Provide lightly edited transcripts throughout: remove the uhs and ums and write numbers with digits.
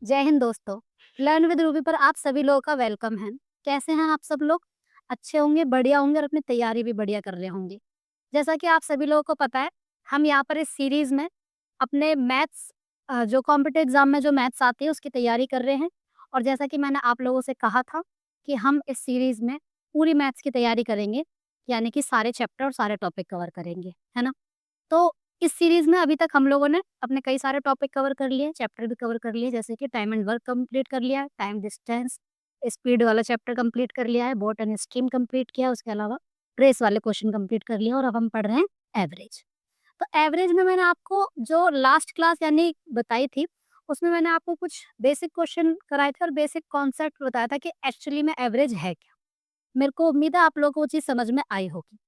जय हिंद दोस्तों। Learn with Ruby पर आप सभी लोगों का वेलकम है। कैसे हैं आप सब लोग? अच्छे होंगे, बढ़िया होंगे और अपनी तैयारी भी बढ़िया कर रहे होंगे। जैसा कि आप सभी लोगों को पता है, हम यहाँ पर इस सीरीज़ में अपने मैथ्स जो कॉम्पिटिटिव एग्ज़ाम में जो मैथ्स आती है उसकी तैयारी कर रहे हैं। और जैसा कि मैंने आप लोगों से कहा था कि हम इस सीरीज़ में पूरी मैथ्स की तैयारी करेंगे, यानी कि सारे चैप्टर और सारे टॉपिक कवर करेंगे, है ना? तो इस सीरीज़ में अभी तक हम लोगों ने अपने कई सारे टॉपिक कवर कर लिए, चैप्टर भी कवर कर लिए, जैसे कि टाइम एंड वर्क कंप्लीट कर लिया है, टाइम डिस्टेंस, स्पीड वाला चैप्टर कंप्लीट कर लिया है, बोट एंड स्ट्रीम कंप्लीट किया है, उसके अलावा ट्रेस वाले क्वेश्चन कंप्लीट कर लिए और अब हम पढ़ रहे हैं एवरेज। तो एवरेज में मैंने आपको जो लास्ट क्लास यानी बताई थी, उसमें मैंने आपको कुछ बेसिक क्वेश्चन कराए थे और बेसिक कॉन्सेप्ट बताया था कि एक्चुअली में एवरेज है क्या? मेरे को उम्मीद है आप लोगों को वो चीज़ समझ में आई होगी।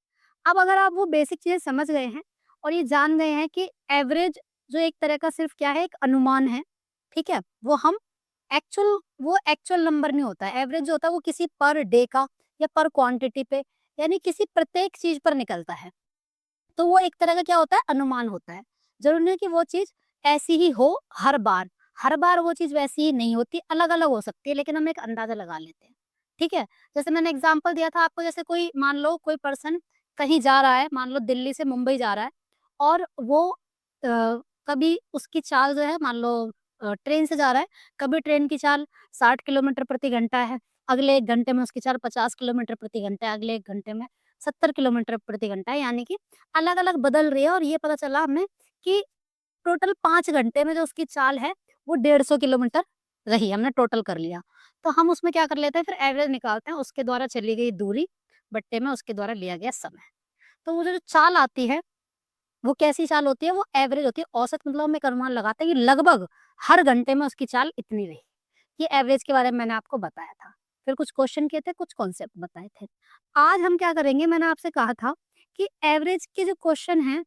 अब अगर आप वो बेसिक चीज़ें समझ गए हैं और ये जान गए हैं कि एवरेज जो एक तरह का सिर्फ क्या है, एक अनुमान है, ठीक है? वो एक्चुअल नंबर नहीं होता है। एवरेज जो होता है वो किसी पर डे का या पर क्वांटिटी पे यानी किसी प्रत्येक चीज़ पर निकलता है। तो वो एक तरह का क्या होता है, अनुमान होता है। ज़रूरी नहीं कि वो चीज़ ऐसी ही हो हर बार वो चीज़ वैसी ही नहीं होती, अलग-अलग हो सकती है, लेकिन हम एक अंदाज़ा लगा लेते हैं, ठीक है? जैसे मैंने एग्ज़ाम्पल दिया था आपको, जैसे कोई मान लो कोई पर्सन कहीं जा रहा है, मान लो दिल्ली से मुंबई जा रहा है और वो कभी उसकी चाल जो है मान लो ट्रेन से जा रहा है, कभी ट्रेन की चाल 60 किलोमीटर प्रति घंटा है, अगले 1 घंटे में उसकी चाल 50 किलोमीटर प्रति घंटा है, अगले 1 घंटे में 70 किलोमीटर प्रति घंटा है, यानी कि अलग-अलग बदल रही है और ये पता चला हमें कि टोटल 5 घंटे में जो उसकी चाल है, वो 150 किलोमीटर रही, हमने टोटल कर लिया। तो हम उसमें क्या कर लेते हैं, फिर एवरेज निकालते हैं, उसके द्वारा चली गई दूरी बट्टे में उसके द्वारा लिया गया समय। तो वो जो चाल आती है, वो कैसी चाल होती है, वो एवरेज होती है। औसत मतलब हम एक अनुमान लगाते हैं कि लगभग हर घंटे में उसकी चाल इतनी रही। ये एवरेज के बारे में मैंने आपको बताया था। फिर कुछ क्वेश्चन किए थे, कुछ कॉन्सेप्ट बताए थे। आज हम क्या करेंगे, मैंने आपसे कहा था कि एवरेज के जो क्वेश्चन हैं,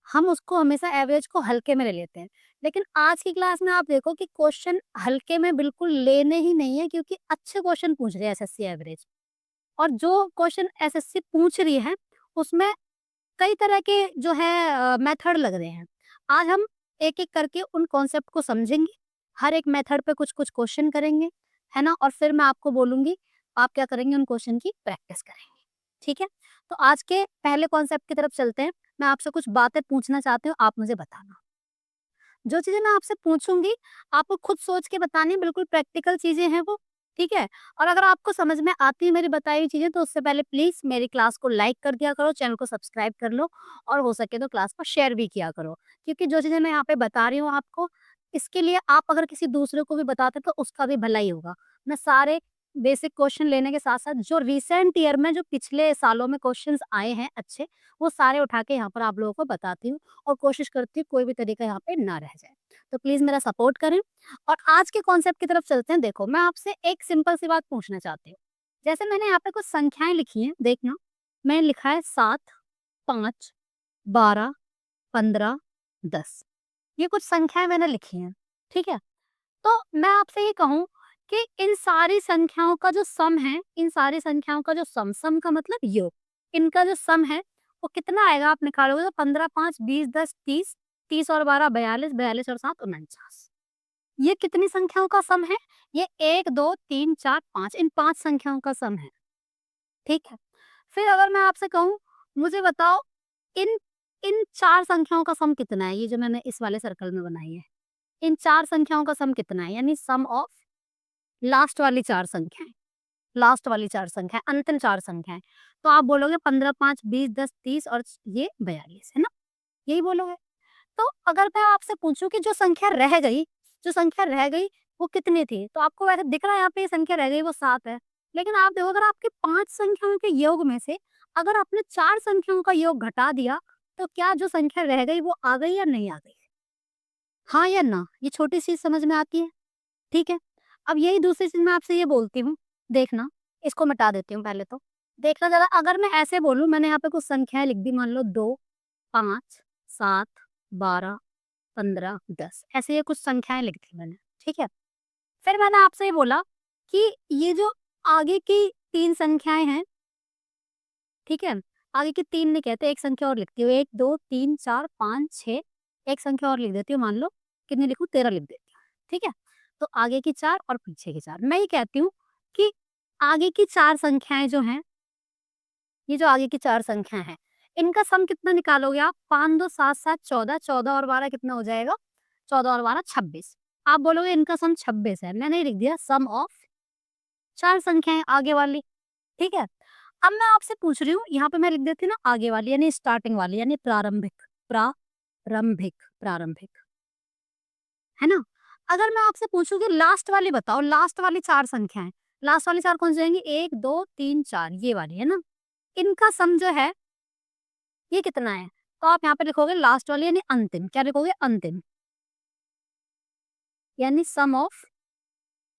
हम उसको हमेशा एवरेज को हल्के में ले लेते हैं। लेकिन आज की क्लास में आप देखो कि क्वेश्चन हल्के में बिल्कुल लेने ही नहीं है, क्योंकि अच्छे क्वेश्चन पूछ रहे हैं एसएससी एवरेज। और जो क्वेश्चन एसएससी पूछ रही है, उसमें कई तरह के जो है मेथड लग रहे हैं। आज हम एक-एक करके उन कॉन्सेप्ट को समझेंगे, हर एक मेथड पे कुछ-कुछ क्वेश्चन करेंगे, है ना? और फिर मैं आपको बोलूँगी, आप क्या करेंगे, उन क्वेश्चन की प्रैक्टिस करेंगे, ठीक है? तो आज के पहले कॉन्सेप्ट की तरफ चलते हैं। मैं आपसे कुछ बातें पूछना चाहती हूँ, आप मुझे बताना। जो चीज़ें मैं आपसे पूछूँगी, आपको खुद सोच के बतानी है, बिल्कुल प्रैक्टिकल चीज़ें हैं वो, ठीक है? और अगर आपको समझ में आती है मेरी बताई हुई चीज़ें, तो उससे पहले प्लीज़ मेरी क्लास को लाइक कर दिया करो, चैनल को सब्सक्राइब कर लो और हो सके तो क्लास को शेयर भी किया करो। क्योंकि जो चीज़ें मैं यहाँ पे बता रही हूँ आपको, इसके लिए आप अगर किसी दूसरे को भी बताते तो उसका भी भला ही होगा। मैं सारे बेसिक क्वेश्चन लेने के साथ-साथ जो रिसेंट ईयर में जो पिछले सालों में क्वेश्चन्स आए हैं अच्छे, वो सारे उठा के यहाँ पर आप लोगों को बताती हूँ और कोशिश करती हूँ कोई भी तरीका यहाँ पे ना रह जाए। तो प्लीज़ मेरा सपोर्ट करें और आज के कॉन्सेप्ट की तरफ चलते हैं। देखो, मैं आपसे एक सिंपल सी बात पूछना चाहती हूँ। जैसे मैंने यहाँ पे कुछ संख्याएँ लिखी हैं, देखना। मैंने लिखा है 7, 5, 12, 15, 10। ये कुछ संख्याएँ मैंने लिखी हैं, ठीक है? तो मैं आपसे ये कहूँ कि इन सारी संख्याओं का जो सम है, इन सारी संख्याओं का जो सम का मतलब योग, इनका जो सम है, वो कितना आएगा आप निकालोगे तो 15, 5, 20, 10, 30, 30 और 12 42, 42 और 7 49। ये कितनी संख्याओं का सम है? ये 1, 2, 3, 4, 5 इन 5 संख्याओं का सम है, ठीक है? फिर अगर मैं आपसे कहूँ, मुझे बताओ इन इन 4 संख्याओं का सम कितना है? ये जो मैंने इस वाले सर्कल में बनाई है। इन 4 संख्याओं का सम कितना है? यानी सम ऑफ लास्ट वाली 4 संख्याएँ, लास्ट वाली 4 संख्याएँ, अंतिम 4 संख्याएँ। तो आप बोलोगे 15, 5, 20, 10, 30 और ये 42, है ना? यही बोलोगे? तो अगर मैं आपसे पूछूँ कि जो संख्या रह गई वो कितनी थी? तो आपको वैसे दिख रहा है यहाँ पे ये संख्या रह गई वो 7 है। लेकिन आप देखो, अगर आपके 5 संख्याओं के योग में से अगर आपने 4 संख्याओं का योग घटा दिया, तो क्या जो संख्या रह गई वो आ गई या नहीं आ गई? हाँ या ना? ये छोटी-सी चीज़ समझ में आती है? ठीक है। अब यही दूसरी चीज़ मैं आपसे ये बोलती हूँ, देखना, इसको मिटा देती हूँ पहले तो। देखना ज़रा, अगर मैं ऐसे बोलूँ, मैंने यहाँ पे कुछ संख्याएँ लिख दी, मान लो 2, 5, 7, 12, 15, 10 ऐसे ये कुछ संख्याएँ लिख दी मैंने, ठीक है? फिर मैंने आपसे ये बोला कि ये जो आगे की 3 संख्याएँ हैं, ठीक है? आगे की 3 नहीं कहते, एक संख्या और लिखती हूँ, 1, 2, 3, 4, 5, 6 एक संख्या और लिख देती हूँ, मान लो कितनी लिखूँ, 13 लिख देती हूँ, ठीक है? तो आगे की 4 और पीछे की 4। मैं ये कहती हूँ कि आगे की 4 संख्याएँ जो हैं, ये जो आगे की 4 संख्याएँ हैं, इनका सम कितना निकालोगे आप? 5, 2, 7, 7, 14, 14 और 12 कितना हो जाएगा? 14 और 12 26। आप बोलोगे इनका सम 26 है, मैंने लिख दिया सम ऑफ 4 संख्याएँ आगे वाली, ठीक है? अब मैं आपसे पूछ रही हूँ, यहाँ पे मैं लिख देती हूँ ना आगे वाली यानी स्टार्टिंग वाली यानी प्रारंभिक, प्रारंभिक, प्रारंभिक, है ना? अगर मैं आपसे पूछूँ कि लास्ट वाली बताओ, लास्ट वाली 4 संख्याएँ, लास्ट वाली 4 कौन सी रहेंगी? 1, 2, 3, 4 ये वाली, है ना? इनका सम जो है ये कितना है? तो आप यहाँ पे लिखोगे लास्ट वाली यानी अंतिम, क्या लिखोगे? अंतिम, यानी सम ऑफ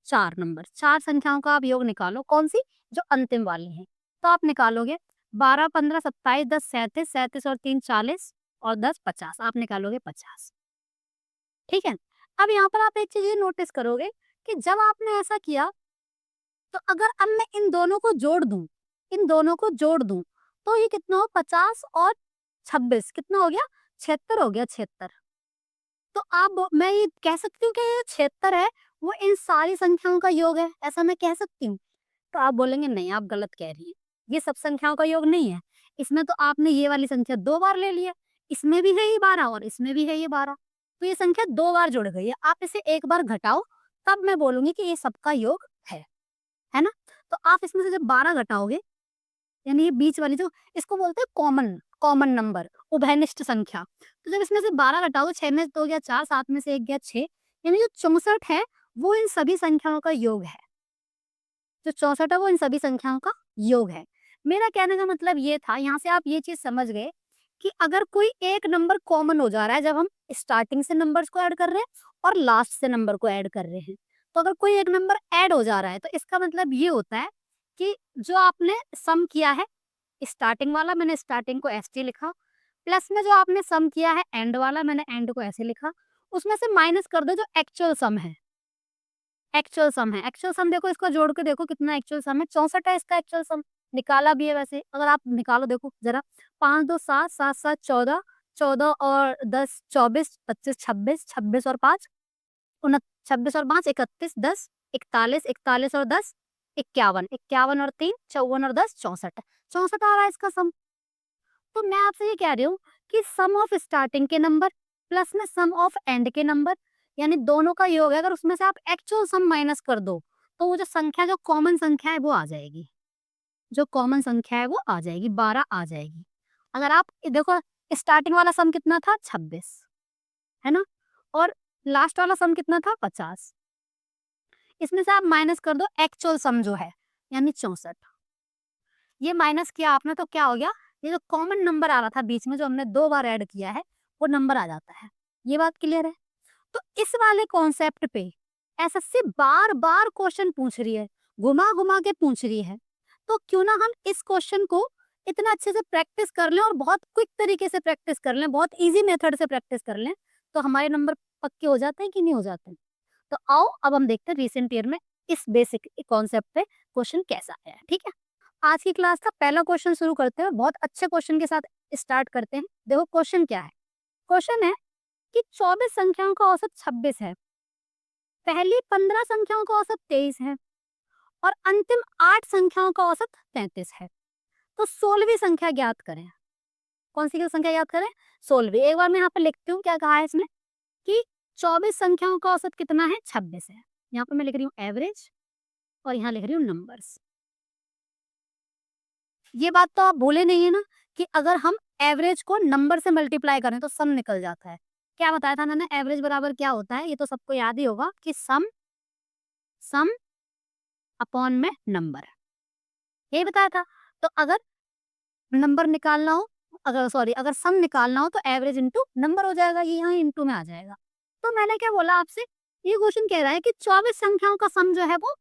4 नंबर, 4 संख्याओं का आप योग निकालो, कौन-सी? जो अंतिम वाली हैं। तो आप निकालोगे 12, 15, 27, 10, 37, 37 और 3 40 और 10 50, आप निकालोगे 50, ठीक है? अब यहाँ पर आप एक चीज़ ये नोटिस करोगे कि जब आपने ऐसा किया, तो अगर अब मैं इन दोनों को जोड़ दूँ, इन दोनों को जोड़ दूँ, तो ये कितना हो 50 और 26 कितना हो गया? 76 हो गया, 76। तो आप मैं ये कह सकती हूँ कि ये 76 है, वो इन सारी संख्याओं का योग है, ऐसा मैं कह सकती हूँ? तो आप बोलेंगे नहीं आप गलत कह रही हैं, ये सब संख्याओं का योग नहीं है। इसमें तो आपने ये वाली संख्या 2 बार ले लिया, इसमें भी है ये 12 और इसमें भी है ये 12, तो ये संख्या 2 बार जुड़ गई है। आप इसे 1 बार घटाओ, तब मैं बोलूँगी कि ये सबका योग है ना? तो आप इसमें से जब 12 घटाओगे, यानी ये बीच वाली जो इसको बोलते हैं कॉमन कॉमन नंबर, उभयनिष्ठ संख्या। तो जब इसमें से 12 घटाओगे, 6 में से 2 गया 4, 7 में से 1 गया 6, यानी जो 64 है, वो इन सभी संख्याओं का योग है। जो 64 है वो इन सभी संख्याओं का योग है। मेरा कहने का मतलब ये था, यहाँ से आप ये चीज़ समझ गए कि अगर कोई एक नंबर कॉमन हो जा रहा है जब हम स्टार्टिंग से नंबर्स को ऐड कर रहे हैं और लास्ट से नंबर को ऐड कर रहे हैं, तो अगर कोई एक नंबर ऐड हो जा रहा है तो इसका मतलब ये होता है कि जो आपने सम किया है, स्टार्टिंग वाला मैंने स्टार्टिंग को एसटी लिखा, प्लस में जो आपने सम किया है एंड वाला मैंने एंड को ऐसे लिखा, उसमें से माइनस कर दो जो एक्चुअल सम है। एक्चुअल सम है, एक्चुअल सम देखो इसको जोड़ के देखो कितना एक्चुअल सम है, 64 है इसका एक्चुअल सम, निकाला भी है वैसे, अगर आप निकालो देखो ज़रा, 5 2 7 7 7 14, 14 और 10 24, 25 26, 26 और 5 उन 26 और 5 31, 10 41, 41 और 10 51, 51 और 3 54 और 10 64, 64 आ रहा है इसका सम। तो मैं आपसे ये कह रही हूँ कि सम ऑफ स्टार्टिंग के नंबर प्लस में सम ऑफ एंड के नंबर, यानी दोनों का योग है, अगर उसमें से आप एक्चुअल सम माइनस कर दो, तो वो जो संख्या जो कॉमन संख्या है वो आ जाएगी, जो कॉमन संख्या है वो आ जाएगी, 12 आ जाएगी। अगर आप देखो स्टार्टिंग वाला सम कितना था? 26, है ना? और लास्ट वाला सम कितना था? 50। इसमें से आप माइनस कर दो एक्चुअल सम जो है, यानी 64। ये माइनस किया आपने तो क्या हो गया? ये जो कॉमन नंबर आ रहा था बीच में जो हमने 2 बार ऐड किया है, वो नंबर आ जाता है। ये बात क्लियर है? तो इस वाले कॉन्सेप्ट पे एसएससी बार-बार क्वेश्चन पूछ रही है, घुमा-घुमा के पूछ रही है। तो क्यों ना हम इस क्वेश्चन को इतना अच्छे से प्रैक्टिस कर लें और बहुत क्विक तरीके से प्रैक्टिस कर लें, बहुत ईज़ी मेथड से प्रैक्टिस कर लें, तो हमारे नंबर पक्के हो जाते हैं कि नहीं हो जाते? तो आओ अब हम देखते हैं रिसेंट ईयर में इस बेसिक कॉन्सेप्ट पे क्वेश्चन कैसा आया है, ठीक है? आज की क्लास का पहला क्वेश्चन शुरू करते हैं, बहुत अच्छे क्वेश्चन के साथ स्टार्ट करते हैं। देखो क्वेश्चन क्या है? क्वेश्चन है कि 24 संख्याओं का औसत 26 है, पहली 15 संख्याओं का औसत 23 है और अंतिम 8 संख्याओं का औसत 33 है। तो 16वीं संख्या ज्ञात करें। कौन सी संख्या ज्ञात करें? 16वीं। एक बार मैं यहाँ पे लिखती हूँ क्या कहा है इसमें कि 24 संख्याओं का औसत कितना है? 26 है। यहाँ पे मैं लिख रही हूँ एवरेज और यहाँ लिख रही हूँ नंबर्स। ये बात तो आप भूले नहीं है ना कि अगर हम एवरेज को नंबर से मल्टीप्लाई करें तो सम निकल जाता है। क्या बताया था मैंने? एवरेज बराबर क्या होता है? ये तो सबको याद ही होगा कि सम सम अपॉन में नंबर, यही बताया था। तो अगर नंबर निकालना हो, अगर सॉरी अगर सम निकालना हो तो एवरेज इंटू नंबर हो जाएगा, ये यहाँ इंटू में आ जाएगा। तो मैंने क्या बोला आपसे, ये क्वेश्चन कह रहा है कि 24 संख्याओं का सम जो है वो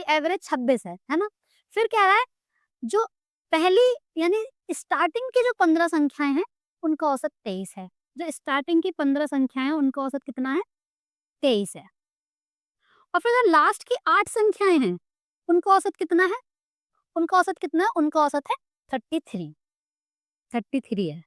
एवरेज 26 है ना? फिर कह रहा है जो पहली यानी स्टार्टिंग की जो 15 संख्याएँ हैं, उनका औसत 23 है। जो स्टार्टिंग की 15 संख्याएँ हैं, उनका औसत कितना है? 23 है। और फिर जो लास्ट की 8 संख्याएँ हैं, उनका औसत कितना है? उनका औसत कितना है? उनका औसत है 33, 33 है।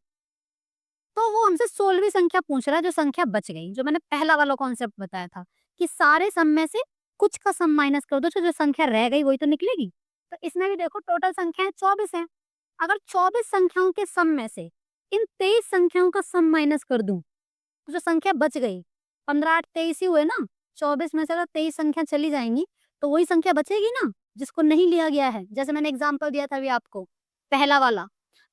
तो वो हमसे 16वीं संख्या पूछ रहा है, जो संख्या बच गई, जो मैंने पहला वाला कॉन्सेप्ट बताया था कि सारे सम में से कुछ का सम माइनस कर दो, तो जो संख्या रह गई वही तो निकलेगी। तो इसमें भी देखो टोटल संख्याएं 24 है। अगर 24 संख्याओं के सम में से इन 23 संख्याओं का सम माइनस कर दूं, तो जो संख्या बच गई 15 8 23 ही हुए ना, 24 में से अगर 23 संख्या चली जाएंगी तो वही संख्या बचेगी ना जिसको नहीं लिया गया है। जैसे मैंने एग्जांपल दिया था अभी आपको पहला वाला,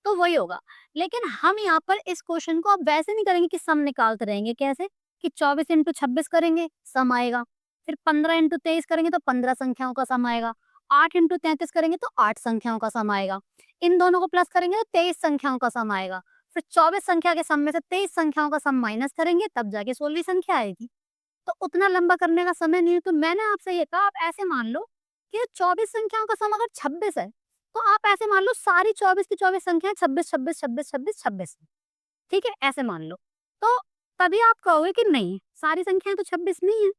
तो वही होगा। लेकिन हम यहाँ पर इस क्वेश्चन को अब वैसे नहीं करेंगे कि सम निकालते रहेंगे। कैसे कि 24 इंटू 26 करेंगे सम आएगा, फिर 15 इंटू 23 करेंगे तो 15 संख्याओं का सम आएगा, 8 इंटू 33 करेंगे तो 8 संख्याओं का सम आएगा, इन दोनों को प्लस करेंगे तो 23 संख्याओं का सम आएगा, फिर 24 संख्या के सम में से 23 संख्याओं का सम माइनस करेंगे तब जाके 16वीं संख्या आएगी। तो उतना लंबा करने का समय नहीं है। तो मैंने आपसे ये कहा आप ऐसे मान लो कि 24 संख्याओं का सम अगर 26 है, तो आप ऐसे मान लो सारी 24 की 24 संख्याएं 26 26 26 26 26 है। ठीक है, ऐसे मान लो। तो तभी आप कहोगे कि नहीं सारी संख्याएं तो 26 नहीं है।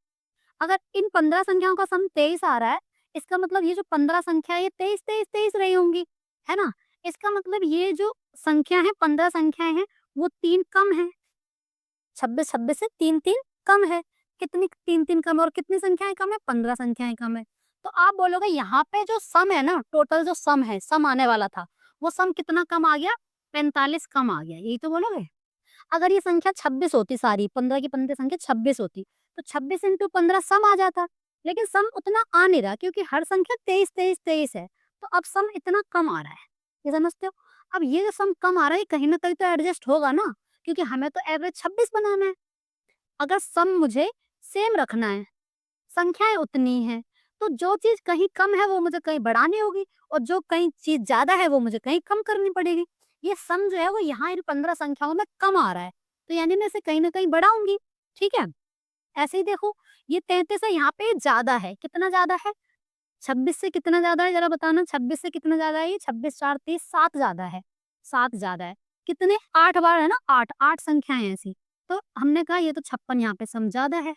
अगर इन 15 संख्याओं का सम 23 आ रहा है, इसका मतलब ये जो 15 संख्या है ये 23 23 23 रही होंगी, है ना। इसका मतलब ये जो संख्या है 15 संख्याएं हैं वो 3 कम है, 26 26 से 3 3 कम है। कितनी 3 3 कम और कितनी संख्याएं कम है, 15 संख्याएं कम है। तो आप बोलोगे यहाँ पे जो सम है ना, टोटल जो सम है, सम आने वाला था वो सम कितना कम आ गया, 45 कम आ गया, यही तो बोलोगे। अगर ये संख्या 26 होती, सारी 15 की 15 संख्या 26 होती, तो 26 इंटू 15 सम आ जाता। लेकिन सम उतना आ नहीं रहा क्योंकि हर संख्या 23 23 23 है, तो अब सम इतना कम आ रहा है। ये समझते हो। अब ये जो सम कम आ रहा है कहीं ना कहीं तो एडजस्ट होगा ना, क्योंकि हमें तो एवरेज 26 बनाना है। अगर सम मुझे सेम रखना है, संख्याएं उतनी हैं, तो जो चीज कहीं कम है वो मुझे कहीं बढ़ानी होगी, और जो कहीं चीज ज्यादा है वो मुझे कहीं कम करनी पड़ेगी। ये सम जो है वो यहाँ इन 15 संख्याओं में कम आ रहा है, तो यानी मैं इसे कहीं ना कहीं बढ़ाऊंगी। ठीक है, ऐसे ही देखो ये 33 है, यहाँ पे ज्यादा है। कितना ज्यादा है, 26 से कितना ज्यादा है जरा बताना। 26 से कितना ज्यादा है, ये 26 4 30 7 ज्यादा है, 7 ज्यादा है। कितने, 8 बार है ना, 8 8 संख्याएं हैं ऐसी। तो हमने कहा ये तो 56 यहाँ पे सम ज्यादा है,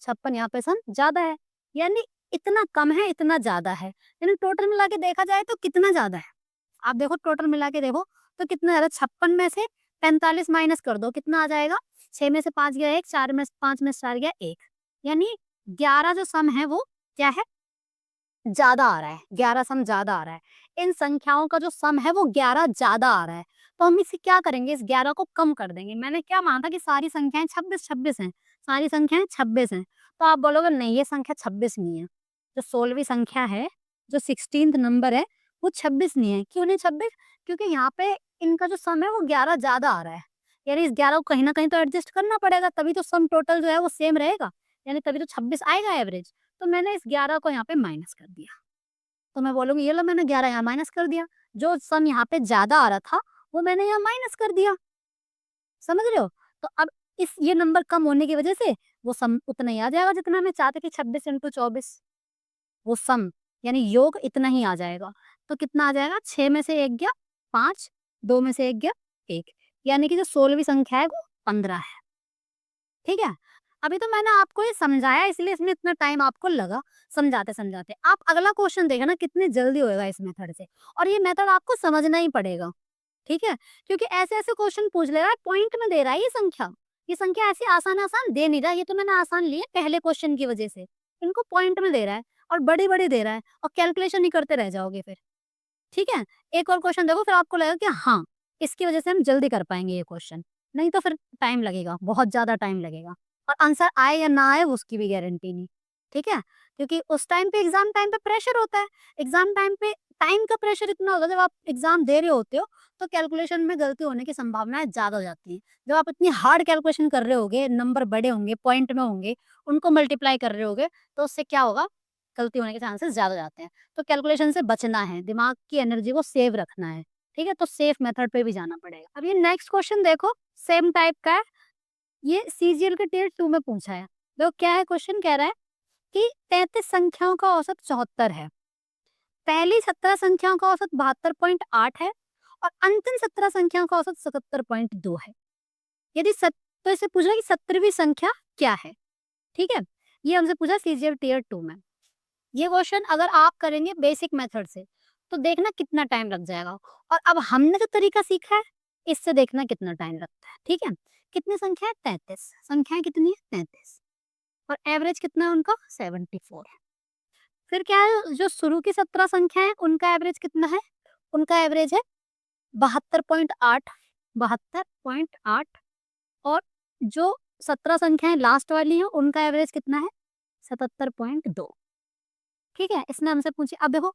56 यहाँ पे सम ज्यादा है। यानी इतना कम है इतना ज्यादा है, यानी टोटल मिला के देखा जाए तो कितना ज्यादा है। आप देखो टोटल मिला के देखो तो कितना ज्यादा, 56 में से 45 माइनस कर दो कितना आ जाएगा, 6 में से 5 गया 1, 4 में से 5 में से 4 गया 1, यानी 11 जो सम है वो क्या है, ज्यादा आ रहा है। 11 सम ज्यादा आ रहा है, इन संख्याओं का जो सम है वो 11 ज्यादा आ रहा है। तो हम इसे क्या करेंगे, इस 11 को कम कर देंगे। मैंने क्या माना था कि सारी संख्याएं 26 26 हैं, सारी संख्याएं 26 हैं। तो आप बोलोगे नहीं ये संख्या 26 नहीं है, जो 16वीं संख्या है, जो 16th नंबर है वो 26 नहीं है। क्यों नहीं 26, क्योंकि यहाँ पे इनका जो सम है वो 11 ज्यादा आ रहा है, यानी इस 11 को कहीं ना कहीं तो एडजस्ट करना पड़ेगा, तभी तो सम टोटल जो है वो सेम रहेगा, यानी तभी तो 26 आएगा एवरेज। तो मैंने इस 11 को यहाँ पे माइनस कर दिया, तो मैं बोलूँगी ये लो मैंने 11 यहाँ माइनस कर दिया, जो सम यहाँ पे ज़्यादा आ रहा था वो मैंने यहाँ माइनस कर दिया। समझ रहे हो? तो अब इस ये नंबर कम होने की वजह से वो सम उतना ही आ जाएगा जितना हमें चाहते थे, 26 इंटू 24 वो सम, यानी योग इतना ही आ जाएगा। तो कितना आ जाएगा, 6 में से 1 गया 5, 2 में से 1 गया 1, यानी कि जो 16वीं संख्या है वो 15 है। ठीक है? अभी तो मैंने आपको ये समझाया इसलिए इसमें इतना टाइम आपको लगा समझाते-समझाते। आप अगला क्वेश्चन देखना कितनी जल्दी होएगा इस मेथड से, और ये मेथड आपको समझना ही पड़ेगा। ठीक है? क्योंकि ऐसे-ऐसे क्वेश्चन पूछ ले रहा है, पॉइंट में दे रहा है ये संख्या। ये संख्या ऐसे आसान-आसान दे नहीं रहा, ये तो मैंने आसान ली है पहले क्वेश्चन की वजह से। इनको पॉइंट में दे रहा है और बड़ी-बड़ी दे रहा है, और कैलकुलेशन ही करते रह जाओगे फिर। ठीक है? एक और क्वेश्चन देखो फिर आपको लगेगा कि हाँ, इसकी वजह से हम जल्दी कर पाएँगे ये क्वेश्चन। नहीं तो फिर टाइम लगेगा, बहुत ज़्यादा टाइम लगेगा, और आंसर आए या ना आए उसकी भी गारंटी नहीं। ठीक है? क्योंकि उस टाइम पे एग्ज़ाम टाइम पे प्रेशर होता है। एग्ज़ाम टाइम पे टाइम का प्रेशर इतना होता है, जब आप एग्ज़ाम दे रहे होते हो तो कैलकुलेशन में गलती होने की संभावनाएँ ज़्यादा हो जाती हैं। जब आप इतनी हार्ड कैलकुलेशन कर रहे होगे, नंबर बड़े होंगे, पॉइंट में होंगे, उनको मल्टीप्लाई कर रहे होगे, तो उससे क्या होगा, गलती होने के चांसेस ज़्यादा हो जाते हैं। तो कैलकुलेशन से बचना है, दिमाग की एनर्जी को सेव रखना है। ठीक है? तो सेफ मेथड पे भी जाना पड़ेगा। अब ये नेक्स्ट क्वेश्चन देखो, सेम टाइप का है। ये सीजीएल के टियर 2 में पूछा है। देखो क्या है, क्वेश्चन कह रहा है कि 33 संख्याओं का औसत 74 है। पहली 17 संख्याओं का औसत 72.8 है और अंतिम 17 संख्याओं का औसत 77.2 है। यदि तो इससे पूछ रहा है कि 17वीं संख्या क्या है। ठीक है? ये हमसे पूछा सीजीएल टियर 2 में। ये क्वेश्चन अगर आप करेंगे बेसिक मेथड से तो देखना कितना टाइम लग जाएगा, और अब हमने जो तरीका सीखा है इससे देखना कितना टाइम लगता है। ठीक है? कितनी संख्या है, 33 संख्याएं कितनी है, 33। और एवरेज कितना है उनका 74। फिर क्या है, जो शुरू की 17 संख्या है उनका एवरेज कितना है, उनका एवरेज है 72.8, 72.8। और जो 17 संख्याएं लास्ट वाली हैं उनका एवरेज कितना है 77.2। ठीक है, इसने हमसे पूछी। अब देखो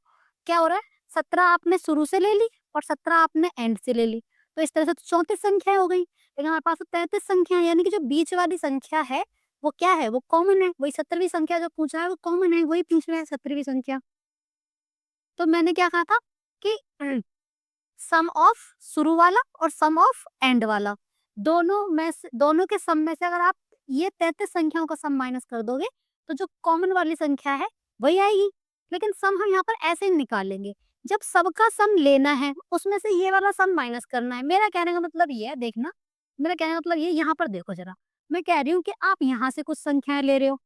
क्या हो रहा है, 17 आपने शुरू से ले ली और 17 आपने एंड से ले ली, तो इस तरह से तो 34 संख्या हो गई। लेकिन हमारे पास तो 33 संख्या है, यानी कि जो बीच वाली संख्या है वो क्या है, वो कॉमन है। वही 17वीं संख्या जो पूछा है वो कॉमन है, वही पूछ रहा है 17वीं संख्या। तो मैंने क्या कहा था कि सम ऑफ शुरू वाला और सम ऑफ एंड वाला, दोनों के सम में से अगर आप ये 33 संख्याओं का सम माइनस कर दोगे तो जो कॉमन वाली संख्या है वही आएगी। लेकिन सम हम यहाँ पर ऐसे ही निकालेंगे, जब सबका सम लेना है उसमें से ये वाला सम माइनस करना है। मेरा कहने का मतलब ये है, देखना, मेरा कहने का मतलब ये, यहाँ पर देखो जरा, मैं कह रही हूँ कि आप यहाँ से कुछ संख्याएं ले रहे हो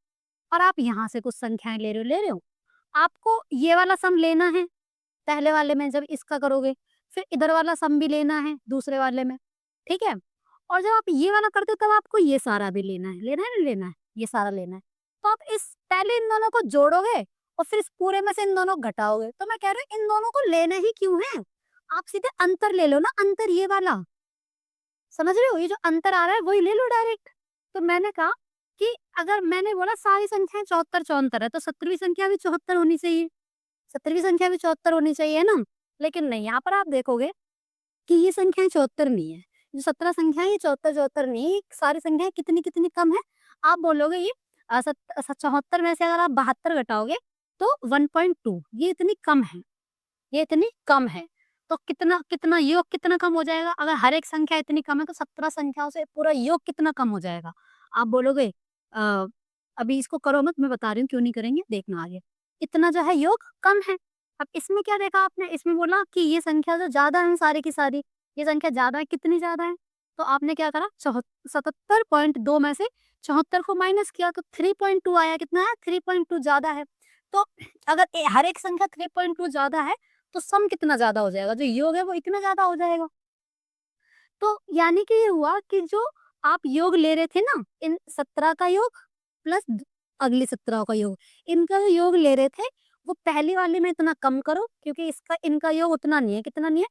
और आप यहाँ से कुछ संख्याएं ले रहे हो। आपको ये वाला सम लेना है पहले वाले में जब इसका करोगे, फिर इधर वाला सम भी लेना है दूसरे वाले में, ठीक है। और जब आप ये वाला करते हो तब आपको ये सारा भी लेना है, लेना है नहीं लेना है, ये सारा लेना है। तो आप इस पहले इन दोनों को जोड़ोगे और फिर इस पूरे में से इन दोनों को घटाओगे। तो मैं कह रही हूँ इन दोनों को लेना ही क्यों है, आप सीधे अंतर ले लो ना, अंतर ये वाला, समझ रहे हो, ये जो अंतर आ रहा है वही ले लो डायरेक्ट। तो मैंने कहा कि अगर मैंने बोला सारी संख्याएं 74 74 है तो 17वीं संख्या भी 74 होनी चाहिए, 17वीं संख्या भी 74 होनी चाहिए ना। लेकिन नहीं, यहाँ पर आप देखोगे कि ये संख्याएं 74 नहीं है, जो 17 संख्या है ये 74 74 नहीं है, ये सारी संख्याएं कितनी कितनी कम है। आप बोलोगे ये 74 में से अगर आप 72 घटाओगे तो 1.2, ये इतनी कम है, ये इतनी कम है। तो कितना कितना योग कितना कम हो जाएगा, अगर हर एक संख्या इतनी कम है तो 17 संख्याओं से पूरा योग कितना कम हो जाएगा। आप बोलोगे अभी इसको करो मत, मैं बता रही हूँ क्यों नहीं करेंगे, देखना आगे। इतना जो है योग कम है। अब इसमें क्या देखा आपने, इसमें बोला कि ये संख्या जो ज्यादा है सारी की सारी, ये संख्या ज्यादा है, कितनी ज्यादा है, तो आपने क्या करा 77.2 में से 74 को माइनस किया तो 3.2 आया, कितना है 3.2 ज्यादा है। तो अगर हर एक संख्या 3.2 ज्यादा है तो सम कितना ज्यादा हो जाएगा, जो योग है वो इतना ज्यादा हो जाएगा। तो यानी कि ये हुआ कि जो आप योग ले रहे थे ना, इन 17 का योग प्लस अगली 17 का योग, इनका जो योग ले रहे थे वो पहली वाली में इतना कम करो, क्योंकि इसका इनका योग उतना नहीं है, कितना नहीं है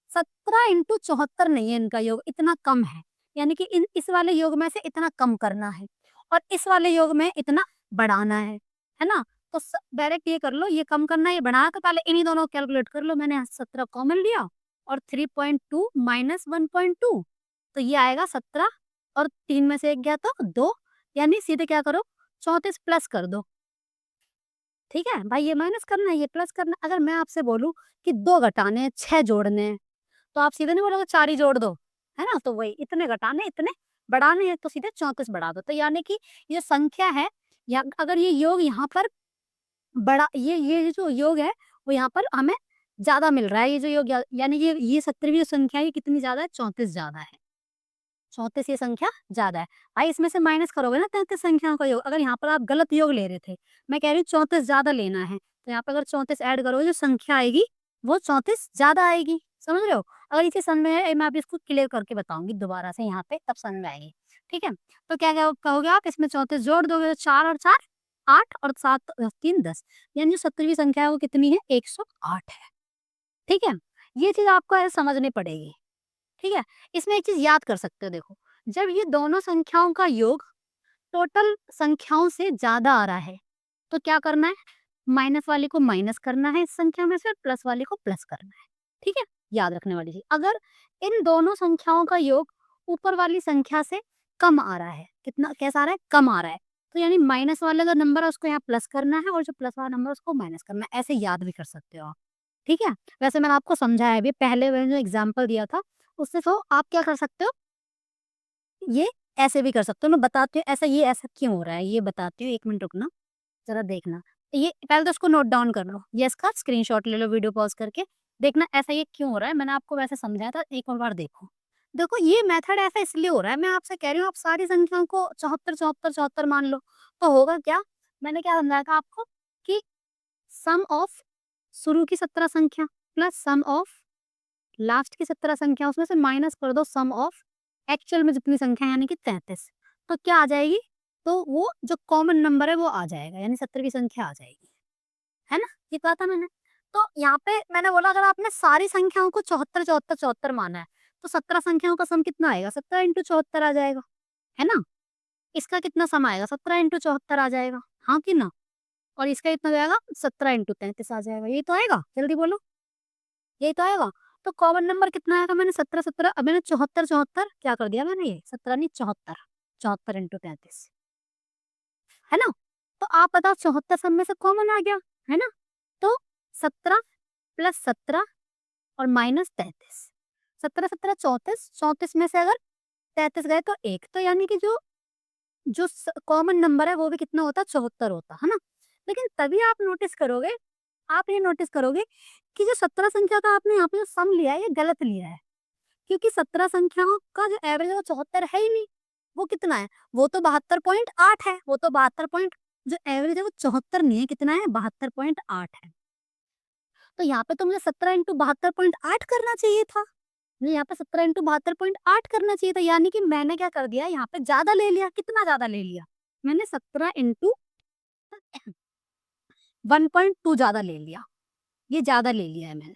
17 इंटू 74 नहीं है इनका योग, इतना कम है। यानी कि इस वाले योग में से इतना कम करना है और इस वाले योग में इतना बढ़ाना है ना। तो डायरेक्ट ये कर लो, ये कम करना है ये बढ़ाना, तो पहले इन्हीं दोनों को कैलकुलेट कर लो। मैंने 17 कॉमन लिया और 3.2 माइनस 1.2, तो ये आएगा 17 और 3 में से 1 गया तो 2, यानी सीधे क्या करो 34 प्लस कर दो। ठीक है भाई, ये माइनस करना है ये प्लस करना है। अगर मैं आपसे बोलूं कि 2 घटाने हैं 6 जोड़ने हैं तो आप सीधे नहीं बोलोगे 4 ही जोड़ दो, है ना। तो वही इतने घटाने इतने बढ़ाने हैं तो सीधे 34 बढ़ा दो। तो यानी कि ये संख्या है, या अगर ये योग यहाँ पर बड़ा, ये जो योग है वो यहाँ पर हमें ज्यादा मिल रहा है, ये जो योग यानी ये 17वीं संख्या ये कितनी ज्यादा है 34 ज्यादा है, 34 ये संख्या ज्यादा है। भाई इसमें से माइनस करोगे ना 33 संख्याओं का योग, अगर यहाँ पर आप गलत योग ले रहे थे, मैं कह रही हूँ 34 ज्यादा लेना है, तो यहाँ पर अगर 34 ऐड करोगे जो संख्या आएगी वो 34 ज्यादा आएगी, समझ रहे हो। अगर इसे समझ में आए, मैं आप इसको क्लियर करके बताऊंगी दोबारा से यहाँ पे, तब समझ में आएगी। ठीक है, तो क्या क्या कहोगे आप, इसमें 34 जोड़ दोगे तो 4 और 4 8 और 7 3 10, यानी जो 17वीं संख्या है वो कितनी है 108 है। ठीक है, ये चीज आपको ऐसे समझनी पड़ेगी। ठीक है, इसमें एक चीज याद कर सकते हो, देखो जब ये दोनों संख्याओं का योग टोटल संख्याओं से ज्यादा आ रहा है तो क्या करना है, माइनस वाली को माइनस करना है इस संख्या में से, प्लस वाली को प्लस करना है। ठीक है, याद रखने वाली चीज, अगर इन दोनों संख्याओं का योग ऊपर वाली संख्या से कम आ रहा है, कितना कैसा आ रहा है, कम आ रहा है, तो यानी माइनस वाला जो नंबर है उसको यहाँ प्लस करना है और जो प्लस वाला नंबर है उसको माइनस करना है, ऐसे याद भी कर सकते हो आप। ठीक है, वैसे मैंने आपको समझाया भी, पहले मैंने जो एग्जाम्पल दिया था उससे, तो आप क्या कर सकते हो, ये ऐसे भी कर सकते हो। मैं बताती हूँ ऐसा, ये ऐसा क्यों हो रहा है ये बताती हूँ, 1 मिनट रुकना जरा देखना। ये पहले तो इसको नोट डाउन कर लो, ये इसका स्क्रीनशॉट ले लो वीडियो पॉज करके, देखना ऐसा ये क्यों हो रहा है। मैंने आपको वैसे समझाया था, एक और बार देखो। देखो ये मेथड ऐसा इसलिए हो रहा है, मैं आपसे कह रही हूँ आप सारी संख्याओं को 74 74 74 मान लो, तो होगा क्या, मैंने क्या समझाया था आपको कि सम ऑफ शुरू की 17 संख्या प्लस सम ऑफ लास्ट की 17 संख्या, उसमें से माइनस कर दो सम ऑफ एक्चुअल में जितनी संख्या यानी कि 33, तो क्या आ जाएगी, तो वो जो कॉमन नंबर है वो आ जाएगा, यानी 17वीं संख्या आ जाएगी, है ना? ये कहा था मैंने। तो यहाँ पे मैंने बोला अगर आपने सारी संख्याओं को 74, 74, 74 माना है, तो 17 संख्याओं का सम कितना आएगा? 17 इंटू 74 आ जाएगा, है ना? इसका कितना सम आएगा? 17 इंटू 74 आ जाएगा, हाँ कि ना? और इसका कितना जाएगा? 17 इंटू 33 आ जाएगा, यही तो आएगा, जल्दी बोलो, यही तो आएगा। तो कॉमन नंबर कितना आएगा? मैंने 17, 17, अब मैंने 74, 74 क्या कर दिया मैंने, ये 17 नहीं 74, 74 इंटू 33, है ना? तो आप बताओ 74 सब में से कॉमन आ गया, है ना? तो 17 प्लस 17 और माइनस 33, 17, 17 34, 34 में से अगर 33 गए तो 1, तो यानी कि जो जो कॉमन नंबर है वो भी कितना होता? 74 होता, है ना? लेकिन तभी आप नोटिस करोगे, आप ये नोटिस करोगे कि जो 17 संख्या का आपने यहाँ पे जो सम लिया है ये गलत लिया है, क्योंकि 17 संख्याओं का जो एवरेज है वो 74 है ही नहीं। वो कितना है? वो तो 72.8 है, वो तो 72 पॉइंट, जो एवरेज है वो 74 नहीं है, कितना है? 72.8 है। तो यहाँ पे तो मुझे 17 इंटू 72.8 करना चाहिए था, मुझे यहाँ पे 17 इंटू 72.8 करना चाहिए था, यानी कि मैंने क्या कर दिया, यहाँ पे ज्यादा ले लिया। कितना ज्यादा ले लिया? मैंने 17 इंटू 1.2 ज्यादा ले लिया, ये ज्यादा ले लिया है मैंने,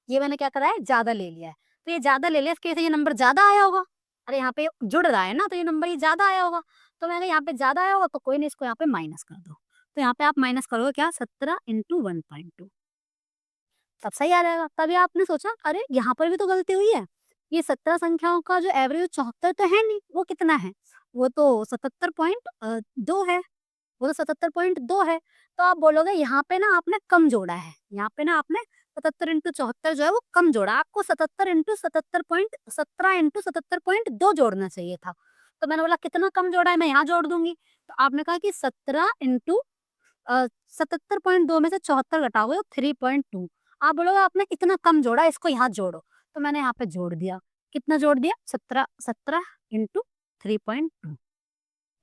ये मैंने क्या करा है? ज्यादा ले लिया है। तो ये ज्यादा ले लिया, इसके वजह से ये नंबर ज्यादा आया होगा। अरे यहाँ पे जुड़ रहा है ना, तो ये नंबर ये ज्यादा आया होगा। तो मैंने यहाँ पे ज्यादा आया होगा, तो कोई नहीं, इसको यहाँ पे माइनस कर दो। तो यहाँ पे आप माइनस करोगे क्या? 17 इंटू 1.2, तब सही आ जाएगा। तभी आपने सोचा अरे यहाँ पर भी तो गलती हुई है, ये 17 संख्याओं का जो एवरेज 74 तो है नहीं, वो कितना है? वो तो 77.2 है, वो तो 77.2 है। तो आप बोलोगे यहाँ पे ना आपने कम जोड़ा है, यहाँ पे ना आपने 77 इंटू 74 जो है वो कम जोड़ा, आपको 77 इंटू 17 इंटू 77.2 जोड़ना चाहिए था। तो मैंने बोला कितना कम जोड़ा है, मैं यहाँ जोड़ दूंगी। तो आपने कहा कि 17 इंटू 77.2 में से 74 घटाओगे तो 3.2। आप बोलोगे आपने इतना कम जोड़ा, इसको यहाँ जोड़ो। तो मैंने यहाँ पे जोड़ दिया, कितना जोड़ दिया? 17, 17 इंटू 3.2।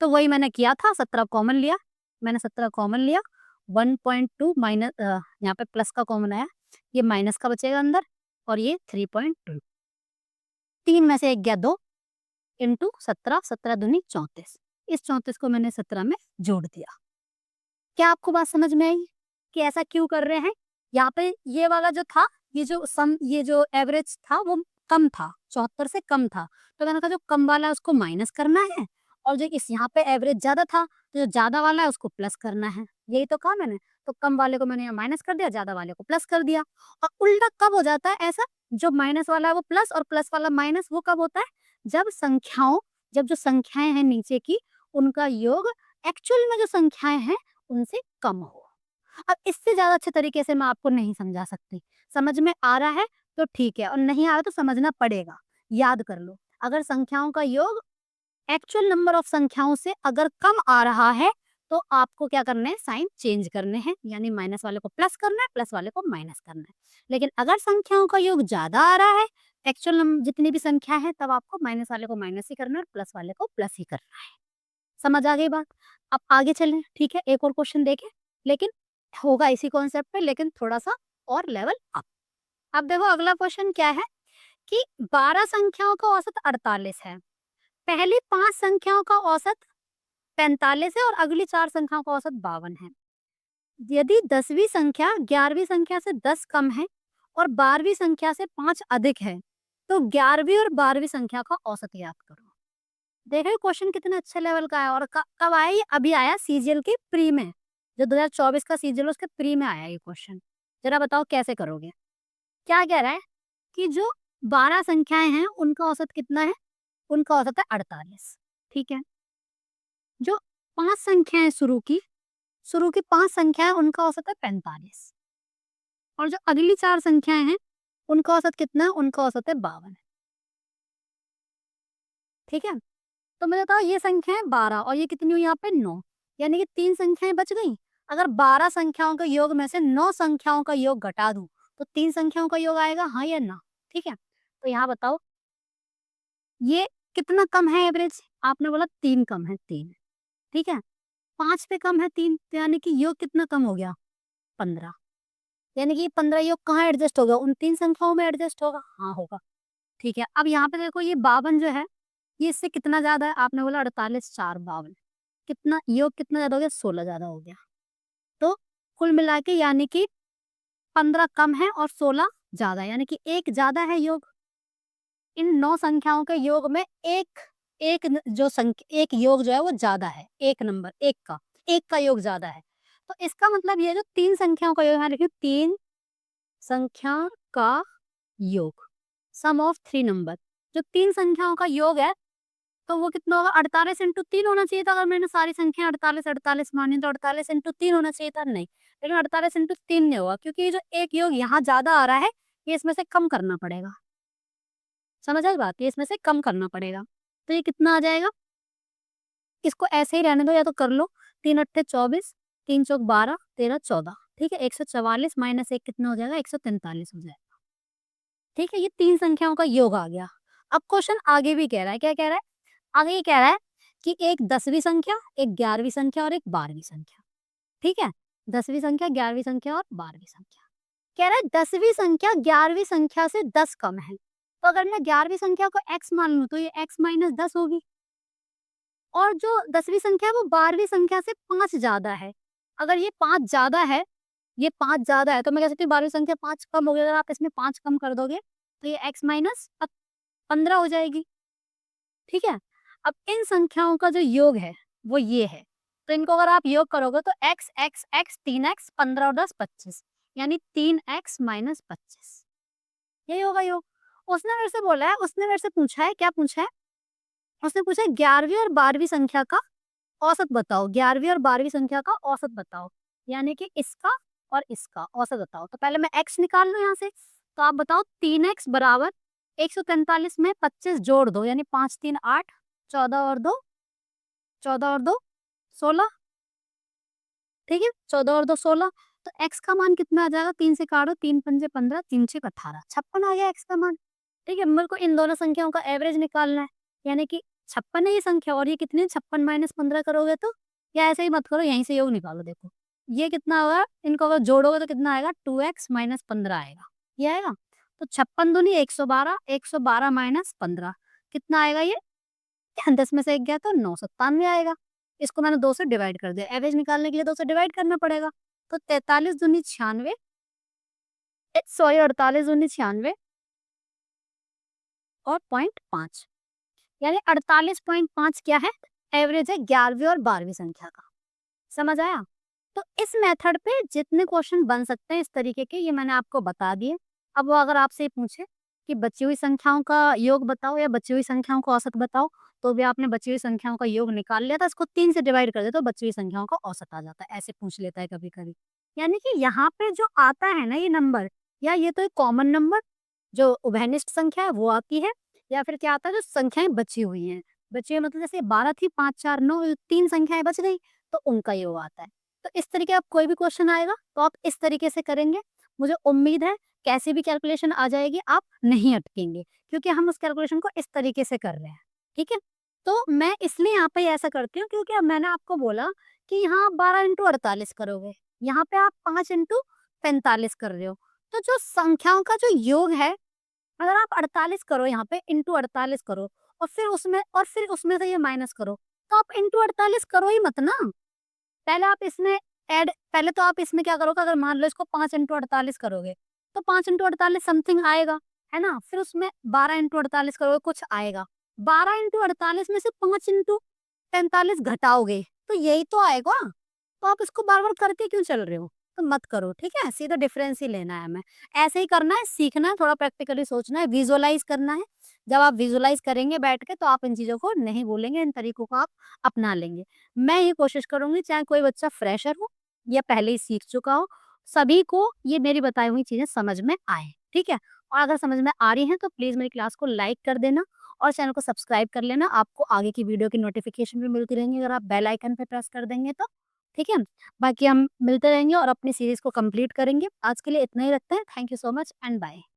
तो वही मैंने किया था, 17 कॉमन लिया, मैंने 17 कॉमन लिया, 1.2 माइनस, यहाँ पे प्लस का कॉमन आया, ये माइनस का बचेगा अंदर, और ये 3.2, 3 में से 1 गया 2 इंटू 17, 17 दूनी 34, इस 34 को मैंने 17 में जोड़ दिया। क्या आपको बात समझ में आई कि ऐसा क्यों कर रहे हैं? यहाँ पे ये वाला जो था, ये जो एवरेज था वो कम था, 74 से कम था। तो मैंने कहा जो कम वाला है उसको माइनस करना है, और जो इस यहाँ पे एवरेज ज्यादा था, तो जो ज्यादा वाला है उसको प्लस करना है, यही तो कहा मैंने। तो कम वाले को मैंने यहाँ माइनस कर दिया, ज्यादा वाले को प्लस कर दिया। और उल्टा कब हो जाता है ऐसा? जो माइनस वाला है वो प्लस और प्लस वाला माइनस, वो कब होता है? जब जो संख्याएं हैं नीचे की, उनका योग एक्चुअल में जो संख्याएं हैं उनसे कम हो। अब इससे ज़्यादा अच्छे तरीके से मैं आपको नहीं समझा सकती। समझ में आ रहा है तो ठीक है, और नहीं आ रहा तो समझना पड़ेगा। याद कर लो, अगर संख्याओं का योग एक्चुअल नंबर ऑफ संख्याओं से अगर कम आ रहा है, तो आपको क्या करना है? साइन चेंज करने हैं, यानी माइनस वाले को प्लस करना है, प्लस वाले को माइनस करना है। लेकिन अगर संख्याओं का योग ज़्यादा आ रहा है, एक्चुअल जितनी भी संख्या है, तब आपको माइनस वाले को माइनस ही करना है और प्लस वाले को प्लस ही करना है। समझ आ गई बात? अब आगे चलें, ठीक है? एक और क्वेश्चन देखें, लेकिन होगा इसी कॉन्सेप्ट पे, लेकिन थोड़ा-सा और लेवल अप। अब देखो अगला क्वेश्चन क्या है कि 12 संख्याओं का औसत 48 है। पहली 5 संख्याओं का औसत 45 है और अगली 4 संख्याओं का औसत 52 है। यदि 10वीं संख्या 11वीं संख्या से 10 कम है और 12वीं संख्या से 5 अधिक है, तो 11वीं और 12वीं संख्या का औसत याद करो। देखो क्वेश्चन कितना अच्छे लेवल का है, और कब आया ये? अभी आया सीजीएल के प्री में, जो 2024 का सीजीएल उसके प्री में आया ये क्वेश्चन। जरा बताओ कैसे करोगे? क्या कह रहा है कि जो 12 संख्याएं हैं उनका औसत कितना है? उनका औसत है 48, ठीक है? जो 5 संख्याएं शुरू की 5 संख्याएं उनका औसत है 45, और जो अगली 4 संख्याएं हैं उनका औसत कितना है? उनका औसत है 52, ठीक है? तो मुझे बताओ ये संख्याएं 12 और ये कितनी हुई यहाँ पे? 9, यानी कि 3 संख्याएं बच गई। अगर 12 संख्याओं के योग में से 9 संख्याओं का योग घटा दूं, तो 3 संख्याओं का योग आएगा, हाँ या ना? ठीक है, तो यहाँ बताओ ये कितना कम है एवरेज? आपने बोला 3 कम है, 3, ठीक है? 5 पे कम है 3, तो यानी कि योग कितना कम हो गया? 15, यानी कि 15 योग कहाँ एडजस्ट होगा? उन 3 संख्याओं में एडजस्ट होगा, हाँ होगा, ठीक है? अब यहाँ पे देखो ये 52 जो है, ये इससे कितना ज्यादा है? आपने बोला 48, 4, 52, कितना योग कितना ज़्यादा हो गया? 16 ज़्यादा हो गया। तो कुल मिला के यानी कि 15 कम है और 16 ज़्यादा है, यानी कि 1 ज़्यादा है योग। इन 9 संख्याओं के योग में एक एक न जो एक योग जो है वो ज़्यादा है, 1 नंबर 1 का योग ज़्यादा है। तो इसका मतलब ये जो 3 संख्याओं का योग है, यहाँ लिखिए 3 संख्या का योग, सम ऑफ 3 नंबर। जो 3 संख्याओं का योग है, तो वो कितना होगा? 48 इंटू 3 होना चाहिए था। अगर मैंने सारी संख्या 48 मानी तो 48 इंटू 3 होना चाहिए था, नहीं। लेकिन 48 इंटू 3 नहीं होगा, क्योंकि ये जो एक योग यहाँ ज़्यादा आ रहा है, ये इसमें से कम करना पड़ेगा। समझ आई बात? ये इसमें से कम करना पड़ेगा। तो ये कितना आ जाएगा? इसको ऐसे ही रहने दो, या तो कर लो 3 अट्ठे 24, 3 चौक 12, 13 14, ठीक है? 144 माइनस 1 कितना हो जाएगा? 143 हो जाएगा। ठीक है? ये 3 संख्याओं का योग आ गया। अब क्वेश्चन आगे भी कह रहा है, क्या कह रहा है? आगे ये कह रहा है कि एक 10वीं संख्या, एक 11वीं संख्या और एक 12वीं संख्या, ठीक है? 10वीं संख्या, 11वीं संख्या और 12वीं संख्या। कह रहा है 10वीं संख्या 11वीं संख्या से 10 कम है। तो अगर मैं 11वीं संख्या को x मान लूँ तो ये x माइनस 10 होगी। और जो 10वीं संख्या है वो 12वीं संख्या से 5 ज़्यादा है। अगर ये 5 ज़्यादा है, ये 5 ज़्यादा है, तो मैं कह सकती हूँ 12वीं संख्या 5 कम हो गई। अगर आप इसमें 5 कम कर दोगे तो ये x माइनस 15 हो जाएगी। ठीक है? अब इन संख्याओं का जो योग है वो ये है। तो इनको अगर आप योग करोगे तो x x x 3x 15 और 10 25, यानी 3x माइनस 25, यही होगा योग। उसने मेरे से बोला है, उसने मेरे से पूछा है, क्या पूछा है? उसने पूछा है 11वीं और 12वीं संख्या का औसत बताओ। 11वीं और 12वीं संख्या का औसत बताओ, यानी कि इसका और इसका औसत बताओ। तो पहले मैं x निकाल लूँ यहाँ से। तो आप बताओ 3x बराबर 143 में 25 जोड़ दो, यानी 5 3 8, 14 और 2 16, ठीक है? 14 और 2 16। तो x का मान कितना आ जाएगा? 3 से काटो, 3 पंजे 15, 3 छेक 18, 56 आ गया x का मान। ठीक है? मेरे को इन दोनों संख्याओं का एवरेज निकालना है, यानी कि 56 है ये संख्या और ये कितनी है? 56 माइनस 15 करोगे तो, या ऐसे ही मत करो, यहीं से योग निकालो। देखो ये कितना होगा, इनको अगर जोड़ोगे तो कितना आएगा? 2x माइनस 15 आएगा, ये आएगा। तो 56 दूनी 112, 112 माइनस 15 कितना आएगा? ये 10 में से 1 गया तो 997 आएगा। इसको मैंने 2 से डिवाइड कर दिया। एवरेज निकालने के लिए 2 से डिवाइड करना पड़ेगा। तो 43 दूनी 96, सॉरी 48 दूनी 96 और 0.5, यानी 48.5 क्या है? एवरेज है 11वीं और 12वीं संख्या का। समझ आया? तो इस मेथड पे जितने क्वेश्चन बन सकते हैं इस तरीके के, ये मैंने आपको बता दिए। अब वो अगर आपसे पूछे कि बची हुई संख्याओं का योग बताओ या बची हुई संख्याओं का औसत बताओ, तो भी आपने बची हुई संख्याओं का योग निकाल लिया था, इसको 3 से डिवाइड कर दे तो बची हुई संख्याओं का औसत आ जाता है। ऐसे पूछ लेता है कभी-कभी। यानी कि यहाँ पे जो आता है ना ये नंबर, या ये तो एक कॉमन नंबर जो उभयनिष्ठ संख्या है वो आती है, या फिर क्या आता है जो संख्याएँ बची हुई हैं। बची हुई मतलब जैसे 12 थी, 5 4 9, 3 संख्याएँ बच गई, तो उनका योग आता है। तो इस तरीके का कोई भी क्वेश्चन आएगा तो आप इस तरीके से करेंगे। मुझे उम्मीद है कैसी भी कैलकुलेशन आ जाएगी आप नहीं अटकेंगे, क्योंकि हम उस कैलकुलेशन को इस तरीके से कर रहे हैं। ठीक है? तो मैं इसलिए यहाँ पे ऐसा करती हूँ क्योंकि अब मैंने आपको बोला कि यहाँ आप 12 इंटू 48 करोगे, यहाँ पे आप 5 इंटू 45 कर रहे हो। तो जो संख्याओं का जो योग है, अगर आप 48 करो यहाँ पे, इंटू 48 करो और फिर उसमें से ये माइनस करो, तो आप इंटू 48 करो ही मत ना। पहले तो आप इसमें क्या करोगे, अगर मान लो इसको 5 इंटू 48 करोगे, तो 5 इंटू 48 समथिंग आएगा, है ना? फिर उसमें 12 इंटू 48 करोगे, कुछ आएगा। 12 इंटू 48 में से 5 इंटू 45 घटाओगे, तो यही तो आएगा। तो आप इसको बार-बार करके क्यों चल रहे हो? तो मत करो, ठीक है? सीधा डिफरेंस ही लेना है हमें। ऐसे ही करना है, सीखना है, थोड़ा प्रैक्टिकली सोचना है, विजुअलाइज़ करना है। जब आप विजुअलाइज़ करेंगे बैठ के तो आप इन चीज़ों को नहीं भूलेंगे, इन तरीकों को आप अपना लेंगे। मैं ये कोशिश करूँगी चाहे कोई बच्चा फ्रेशर हो या पहले ही सीख चुका हो, सभी को ये मेरी बताई हुई चीज़ें समझ में आएँ, ठीक है? और अगर समझ में आ रही हैं तो प्लीज़ मेरी क्लास को लाइक कर देना और चैनल को सब्सक्राइब कर लेना। आपको आगे की वीडियो की नोटिफ़िकेशन भी मिलती रहेंगी अगर आप बेल आइकन पे प्रेस कर देंगे तो, ठीक है? बाकी हम मिलते रहेंगे और अपनी सीरीज़ को कंप्लीट करेंगे। आज के लिए इतना ही रखते हैं। Thank you so much and bye.